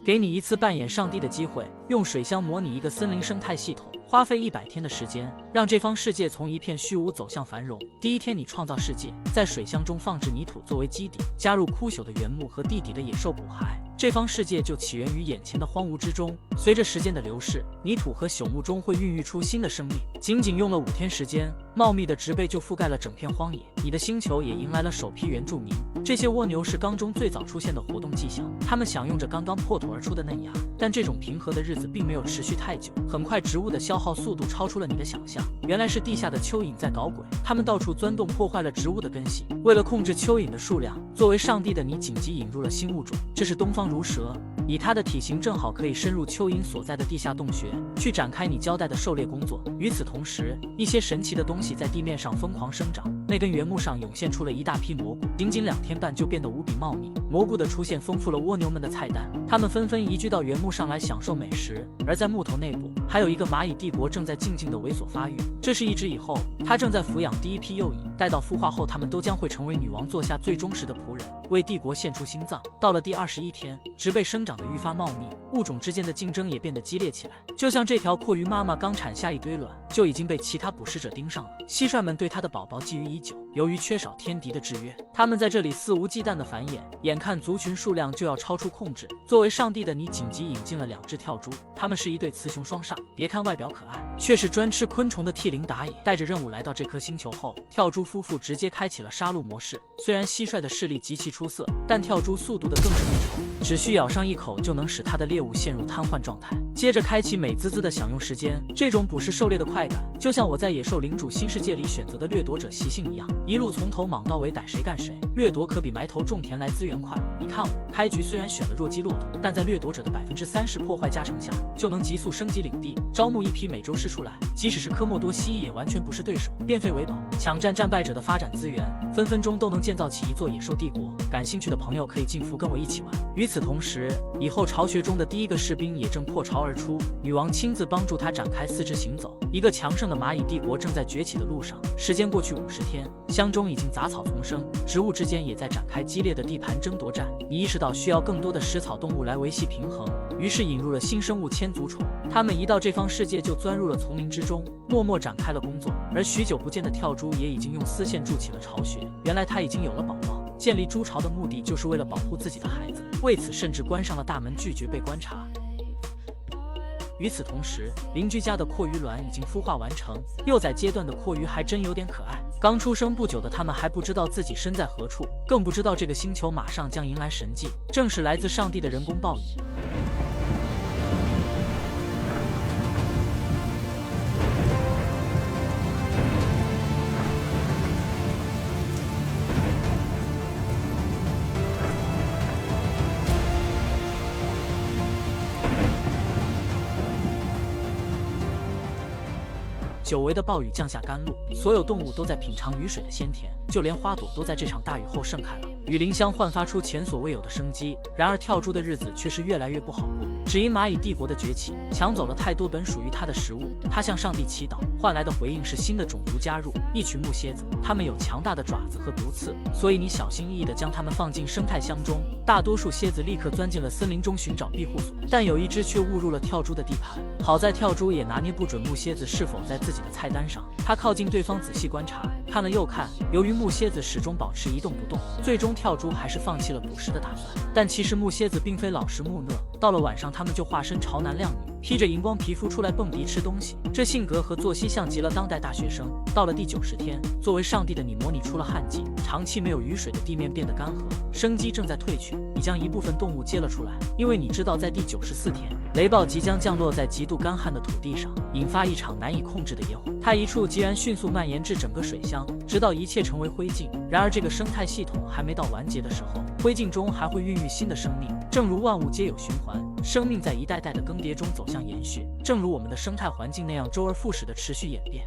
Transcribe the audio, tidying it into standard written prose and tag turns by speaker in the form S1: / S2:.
S1: 给你一次扮演上帝的机会，用水箱模拟一个森林生态系统，花费100天的时间，让这方世界从一片虚无走向繁荣。第一天，你创造世界，在水箱中放置泥土作为基底，加入枯朽的原木和地底的野兽捕骸，这方世界就起源于眼前的荒芜之中。随着时间的流逝，泥土和朽木中会孕育出新的生命。仅仅用了5天时间，茂密的植被就覆盖了整片荒野，你的星球也迎来了首批原住民。这些蜗牛是缸中最早出现的活动迹象，它们享用着刚刚破土而出的嫩芽。但这种平和的日子并没有持续太久，很快植物的消耗速度超出了你的想象。原来是地下的蚯蚓在搞鬼，它们到处钻洞，破坏了植物的根系。为了控制蚯蚓的数量，作为上帝的你紧急引入了新物种，这是东方如蛇。以它的体型正好可以深入蚯蚓所在的地下洞穴，去展开你交代的狩猎工作。与此同时，一些神奇的东西在地面上疯狂生长。那根原木上涌现出了一大批蘑菇，仅仅2天半就变得无比茂密。蘑菇的出现丰富了蜗牛们的菜单，它们纷纷移居到原木上来享受美食。而在木头内部，还有一个蚂蚁帝国正在静静的猥琐发育。这是一只蚁后，它正在抚养第一批幼蚁，待到孵化后，它们都将会成为女王座下最忠实的仆人，为帝国献出心脏。到了第21天，植被生长得愈发茂密，物种之间的竞争也变得激烈起来。就像这条阔鱼妈妈刚产下一堆卵，就已经被其他捕食者盯上了。蟋蟀们对它的宝宝觊觎已久，由于缺少天敌的制约，它们在这里肆无忌惮的繁衍，眼看族群数量就要超出控制。作为上帝的你紧急引进了2只跳蛛，它们是一对雌雄双煞，别看外表可爱，却是专吃昆虫的替灵打野。带着任务来到这颗星球后，跳蛛夫妇直接开启了杀戮模式。虽然蟋蟀的视力极其出色，但跳蛛速度的更是逆潮，只需咬上一口就能使它的猎物陷入瘫痪状态，接着开启美滋滋的享用时间。这种捕食狩猎的快感，就像我在野兽领主新世界里选择的掠夺者习性一样，一路从头莽到尾，逮谁干谁。掠夺可比埋头种田来资源快。你看我开局虽然选了弱鸡骆驼，但在掠夺者的30%破坏加成下，就能急速升级领地，招募一批美洲狮出来。即使是科莫多蜥蜴也完全不是对手，变废为宝，抢占战败者的发展资源，分分钟都能建造起一座野兽帝国。感兴趣的朋友可以进服跟我一起玩。与此同时，以后巢穴中的第一个士兵也正破巢而出，女王亲自帮助他展开4肢行走。一个强盛的蚂蚁帝国正在崛起的路上。时间过去50天，乡中已经杂草丛生，植物之间也在展开激烈的地盘争夺战。你意识到需要更多的食草动物来维系平衡，于是引入了新生物千足虫。它们一到这方世界就钻入了丛林之中，默默展开了工作。而许久不见的跳蛛也已经用丝线筑起了巢穴。原来它已经有了宝宝。建立猪巢的目的就是为了保护自己的孩子，为此甚至关上了大门，拒绝被观察。与此同时，邻居家的阔鱼卵已经孵化完成，幼崽阶段的阔鱼还真有点可爱。刚出生不久的它们还不知道自己身在何处，更不知道这个星球马上将迎来神迹，正是来自上帝的人工暴雨。久违的暴雨降下甘露，所有动物都在品尝雨水的鲜甜，就连花朵都在这场大雨后盛开了。雨林乡焕发出前所未有的生机，然而跳蛛的日子却是越来越不好过。只因蚂蚁帝国的崛起，抢走了太多本属于它的食物。它向上帝祈祷，换来的回应是新的种族加入，一群木蝎子。它们有强大的爪子和毒刺，所以你小心翼翼地将它们放进生态箱中。大多数蝎子立刻钻进了森林中寻找庇护所，但有一只却误入了跳蛛的地盘。好在跳蛛也拿捏不准木蝎子是否在自己的菜单上，他靠近对方仔细观察，看了又看。由于木蝎子始终保持一动不动，最终跳蛛还是放弃了捕食的打算。但其实木蝎子并非老实木讷，到了晚上它们就化身潮男靓女，披着荧光皮肤出来蹦迪吃东西，这性格和作息像极了当代大学生。到了第90天，作为上帝的你模拟出了旱季，长期没有雨水的地面变得干涸，生机正在退去。你将一部分动物接了出来，因为你知道在第94天，雷暴即将降落在极度干旱的土地上，引发一场难以控制的野火。它一触即燃，迅速蔓延至整个水箱，直到一切成为灰烬。然而这个生态系统还没到完结的时候，灰烬中还会孕育新的生命。正如万物皆有循环，生命在一代代的更迭中走向延续，正如我们的生态环境那样周而复始的持续演变。